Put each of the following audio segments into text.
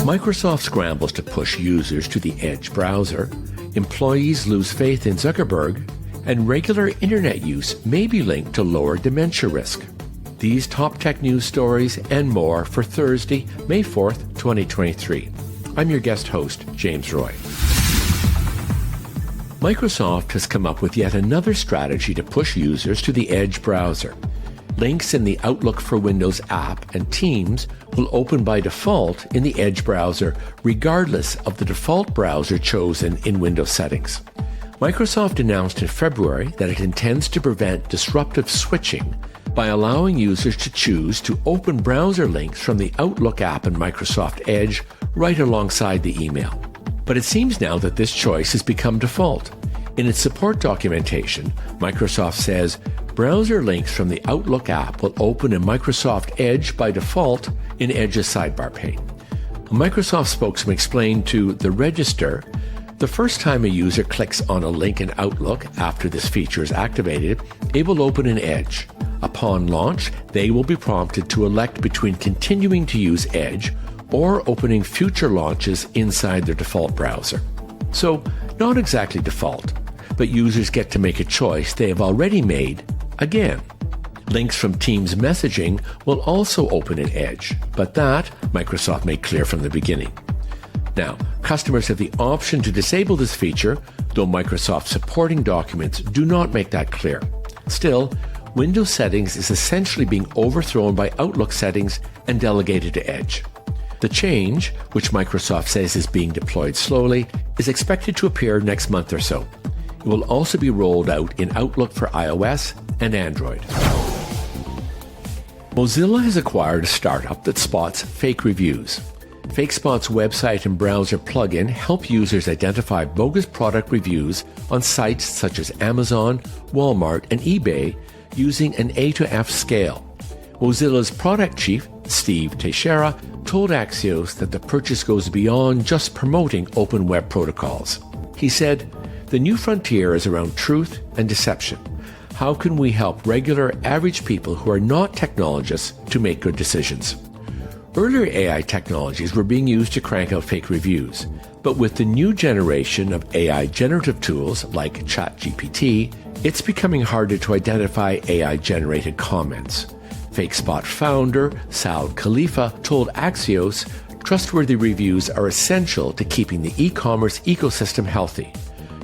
Microsoft scrambles to push users to the Edge browser, employees lose faith in Zuckerberg, and regular internet use may be linked to lower dementia risk. These top tech news stories and more for Thursday, May 4th, 2023. I'm your guest host, James Roy. Microsoft has come up with yet another strategy to push users to the Edge browser. Links in the Outlook for Windows app and Teams will open by default in the Edge browser, regardless of the default browser chosen in Windows settings. Microsoft announced in February that it intends to prevent disruptive switching by allowing users to choose to open browser links from the Outlook app in Microsoft Edge right alongside the email. But it seems now that this choice has become default. In its support documentation, Microsoft says browser links from the Outlook app will open in Microsoft Edge by default in Edge's sidebar pane. A Microsoft spokesman explained to The Register, the first time a user clicks on a link in Outlook after this feature is activated, it will open in Edge. Upon launch, they will be prompted to elect between continuing to use Edge or opening future launches inside their default browser. So, not exactly default, but users get to make a choice they have already made again. Links from Teams messaging will also open in Edge, but that Microsoft made clear from the beginning. Now, customers have the option to disable this feature, though Microsoft supporting documents do not make that clear. Still, Windows settings is essentially being overthrown by Outlook settings and delegated to Edge. The change, which Microsoft says is being deployed slowly, is expected to appear next month or so. It will also be rolled out in Outlook for iOS and Android. Mozilla has acquired a startup that spots fake reviews. FakeSpot's website and browser plugin help users identify bogus product reviews on sites such as Amazon, Walmart, and eBay using an A to F scale. Mozilla's product chief, Steve Teixeira, told Axios that the purchase goes beyond just promoting open web protocols. He said, "The new frontier is around truth and deception. How can we help regular, average people who are not technologists to make good decisions?" Earlier AI technologies were being used to crank out fake reviews, but with the new generation of AI generative tools like ChatGPT, it's becoming harder to identify AI-generated comments. FakeSpot founder Saud Khalifa told Axios, "Trustworthy reviews are essential to keeping the e-commerce ecosystem healthy.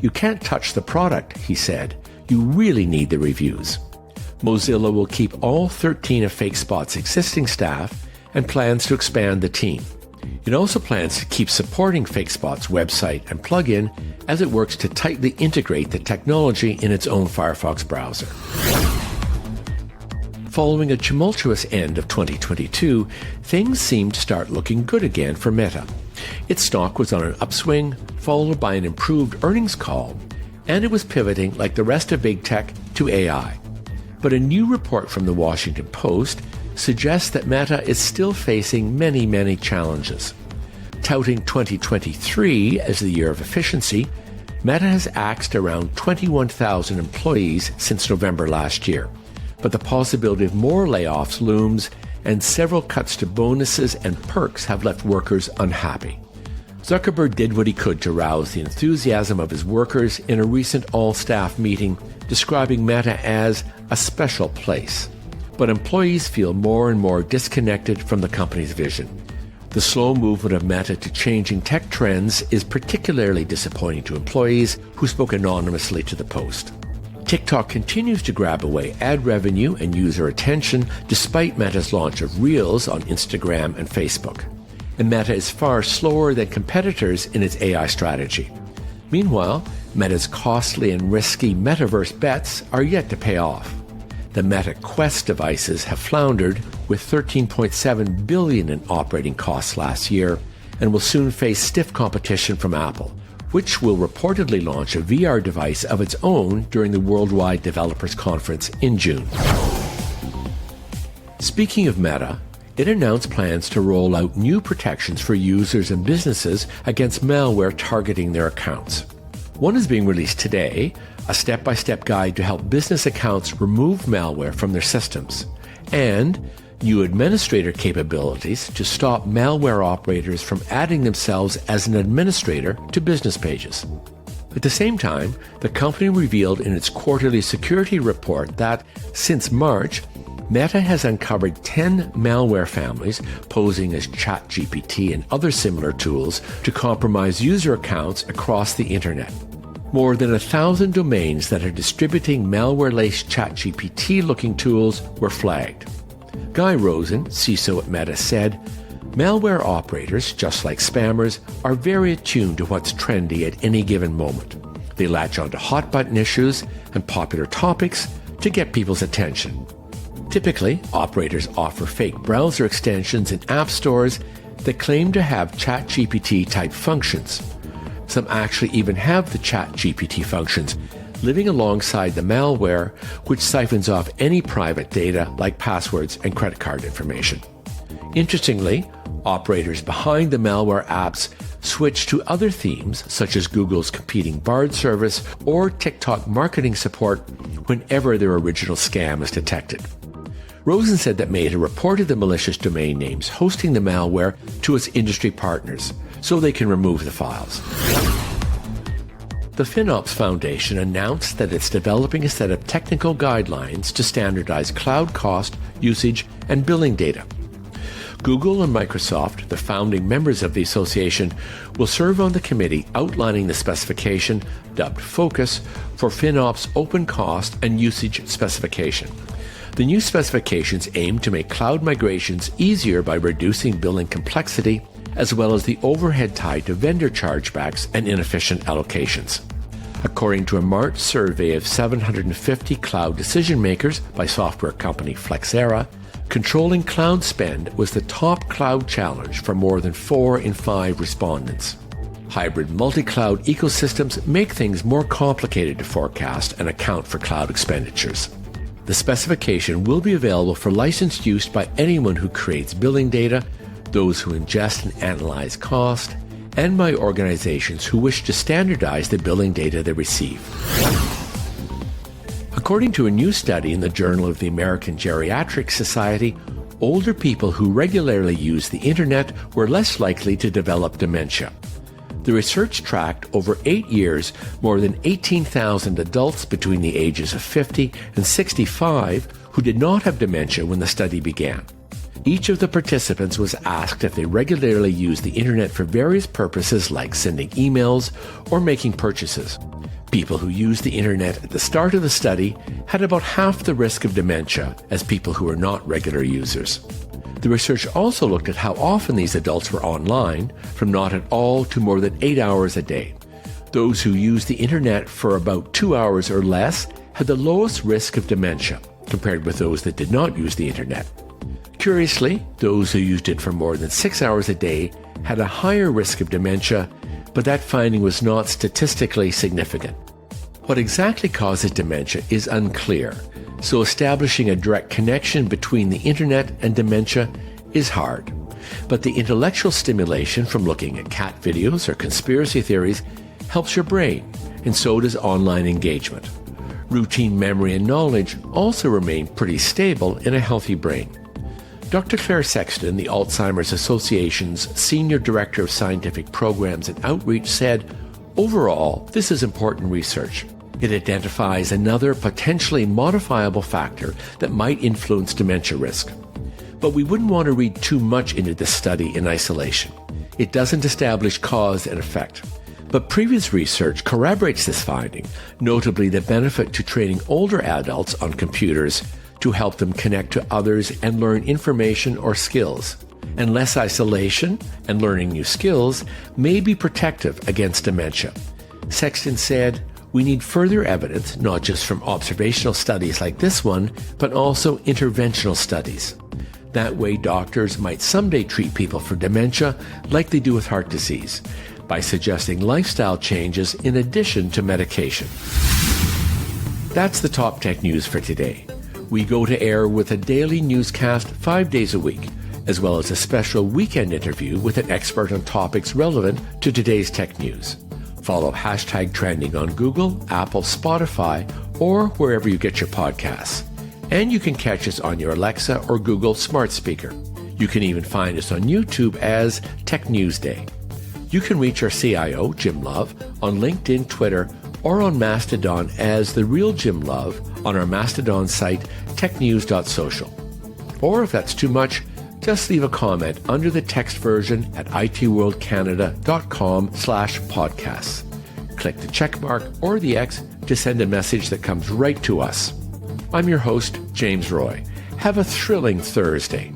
You can't touch the product," he said. "You really need the reviews." Mozilla will keep all 13 of FakeSpot's existing staff and plans to expand the team. It also plans to keep supporting FakeSpot's website and plugin as it works to tightly integrate the technology in its own Firefox browser. Following a tumultuous end of 2022, things seemed to start looking good again for Meta. Its stock was on an upswing, followed by an improved earnings call, and it was pivoting like the rest of big tech to AI. But a new report from the Washington Post suggests that Meta is still facing many challenges. Touting 2023 as the year of efficiency, Meta has axed around 21,000 employees since November last year. But the possibility of more layoffs looms, and several cuts to bonuses and perks have left workers unhappy. Zuckerberg did what he could to rouse the enthusiasm of his workers in a recent all-staff meeting, describing Meta as a special place. But employees feel more and more disconnected from the company's vision. The slow movement of Meta to changing tech trends is particularly disappointing to employees who spoke anonymously to the Post. TikTok continues to grab away ad revenue and user attention despite Meta's launch of Reels on Instagram and Facebook. And Meta is far slower than competitors in its AI strategy. Meanwhile, Meta's costly and risky metaverse bets are yet to pay off. The Meta Quest devices have floundered with $13.7 billion in operating costs last year and will soon face stiff competition from Apple, which will reportedly launch a VR device of its own during the Worldwide Developers Conference in June. Speaking of Meta, it announced plans to roll out new protections for users and businesses against malware targeting their accounts. One is being released today, a step-by-step guide to help business accounts remove malware from their systems. And new administrator capabilities to stop malware operators from adding themselves as an administrator to business pages. At the same time, the company revealed in its quarterly security report that, since March, Meta has uncovered 10 malware families posing as ChatGPT and other similar tools to compromise user accounts across the internet. More than 1,000 domains that are distributing malware-laced ChatGPT-looking tools were flagged. Guy Rosen, CISO at Meta, said, "Malware operators, just like spammers, are very attuned to what's trendy at any given moment. They latch onto hot-button issues and popular topics to get people's attention. Typically, operators offer fake browser extensions in app stores that claim to have ChatGPT-type functions. Some actually even have the ChatGPT functions, living alongside the malware, which siphons off any private data like passwords and credit card information. Interestingly, operators behind the malware apps switch to other themes such as Google's competing Bard service or TikTok marketing support whenever their original scam is detected." Rosen said that Meta reported the malicious domain names hosting the malware to its industry partners so they can remove the files. The FinOps Foundation announced that it's developing a set of technical guidelines to standardize cloud cost, usage, and billing data. Google and Microsoft, the founding members of the association, will serve on the committee outlining the specification, dubbed Focus, for FinOps open cost and usage specification. The new specifications aim to make cloud migrations easier by reducing billing complexity, as well as the overhead tied to vendor chargebacks and inefficient allocations. According to a March survey of 750 cloud decision makers by software company Flexera, controlling cloud spend was the top cloud challenge for more than 4 in 5 respondents. Hybrid multi-cloud ecosystems make things more complicated to forecast and account for cloud expenditures. The specification will be available for licensed use by anyone who creates billing data, those who ingest and analyze cost, and by organizations who wish to standardize the billing data they receive. According to a new study in the Journal of the American Geriatric Society, older people who regularly use the internet were less likely to develop dementia. The research tracked over 8 years more than 18,000 adults between the ages of 50 and 65 who did not have dementia when the study began. Each of the participants was asked if they regularly use the internet for various purposes like sending emails or making purchases. People who used the internet at the start of the study had about half the risk of dementia as people who were not regular users. The research also looked at how often these adults were online, from not at all to more than 8 hours a day. Those who used the internet for about 2 hours or less had the lowest risk of dementia, compared with those that did not use the internet. Curiously, those who used it for more than 6 hours a day had a higher risk of dementia, but that finding was not statistically significant. What exactly causes dementia is unclear, so establishing a direct connection between the internet and dementia is hard. But the intellectual stimulation from looking at cat videos or conspiracy theories helps your brain, and so does online engagement. Routine memory and knowledge also remain pretty stable in a healthy brain. Dr. Claire Sexton, the Alzheimer's Association's Senior Director of Scientific Programs and Outreach, said, "Overall, this is important research. It identifies another potentially modifiable factor that might influence dementia risk. But we wouldn't want to read too much into this study in isolation. It doesn't establish cause and effect. But previous research corroborates this finding, notably the benefit to training older adults on computers to help them connect to others and learn information or skills. And less isolation and learning new skills may be protective against dementia." Sexton said, "We need further evidence, not just from observational studies like this one, but also interventional studies. That way, doctors might someday treat people for dementia like they do with heart disease, by suggesting lifestyle changes in addition to medication." That's the top tech news for today. We go to air with a daily newscast 5 days a week, as well as a special weekend interview with an expert on topics relevant to today's tech news. Follow #trending on Google, Apple, Spotify, or wherever you get your podcasts. And you can catch us on your Alexa or Google smart speaker. You can even find us on YouTube as Tech News Day. You can reach our CIO, Jim Love, on LinkedIn, Twitter, or on Mastodon as The Real Jim Love on our Mastodon site, technews.social. Or if that's too much, just leave a comment under the text version at itworldcanada.com/podcasts. Click the check mark or the X to send a message that comes right to us. I'm your host, James Roy. Have a thrilling Thursday.